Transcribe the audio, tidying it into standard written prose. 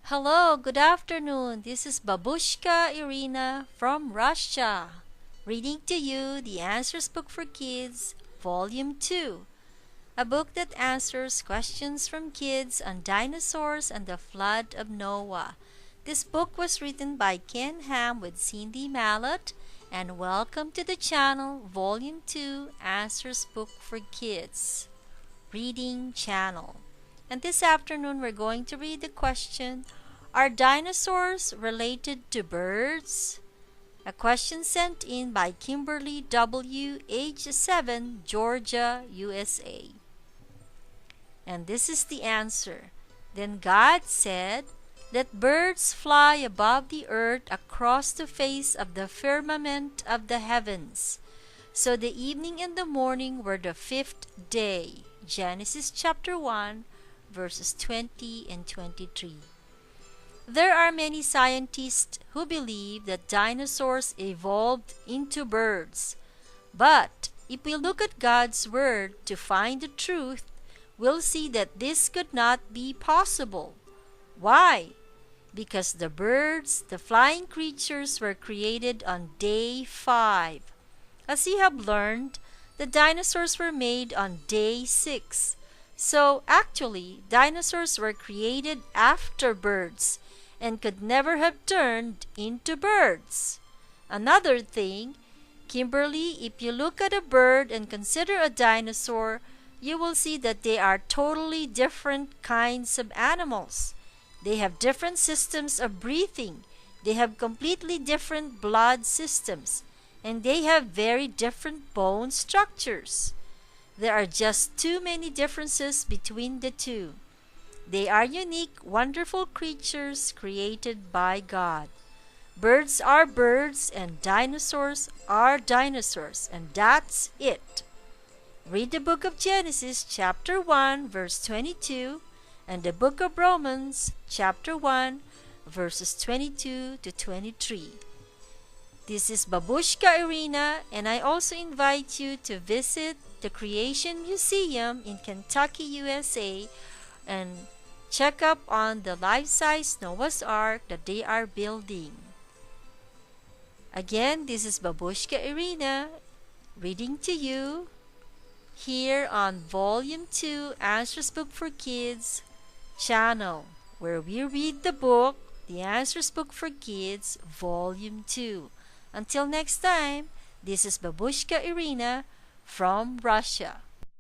Hello, good afternoon. This is Babushka Irina from Russia, reading to you the Answers Book for Kids, Volume 2, a book that answers questions from kids on dinosaurs and the flood of Noah. This book was written by Ken Ham with Cindy Mallett, and welcome to the channel, Volume 2, Answers Book for Kids, Reading Channel. And this afternoon we're going to read the question, are dinosaurs related to birds? A question sent in by Kimberly W., age 7, Georgia, USA. And this is the answer. Then God said, "Let birds fly above the earth across the face of the firmament of the heavens." So the evening and the morning were the fifth day. Genesis chapter 1, verses 20 and 23. There are many scientists who believe that dinosaurs evolved into birds. But if we look at God's Word to find the truth, we'll see that this could not be possible. Why? Because the birds, the flying creatures, were created on day 5. As we have learned, the dinosaurs were made on day 6. So actually, dinosaurs were created after birds and could never have turned into birds. Another thing, Kimberly, if you look at a bird and consider a dinosaur, you will see that they are totally different kinds of animals. They have different systems of breathing. They have completely different blood systems. And they have very different bone structures. There are just too many differences between the two. They are unique, wonderful creatures created by God. Birds are birds and dinosaurs are dinosaurs, and that's it. Read the book of Genesis chapter 1 verse 22 and the book of Romans chapter 1 verses 22 to 23. This is Babushka Irina, and I also invite you to visit the Creation Museum in Kentucky, USA, and check up on the life-size Noah's Ark that they are building. Again, this is Babushka Irina reading to you here on Volume 2 Answers Book for Kids channel, where we read the book, The Answers Book for Kids, Volume 2. Until next time, this is Babushka Irina from Russia.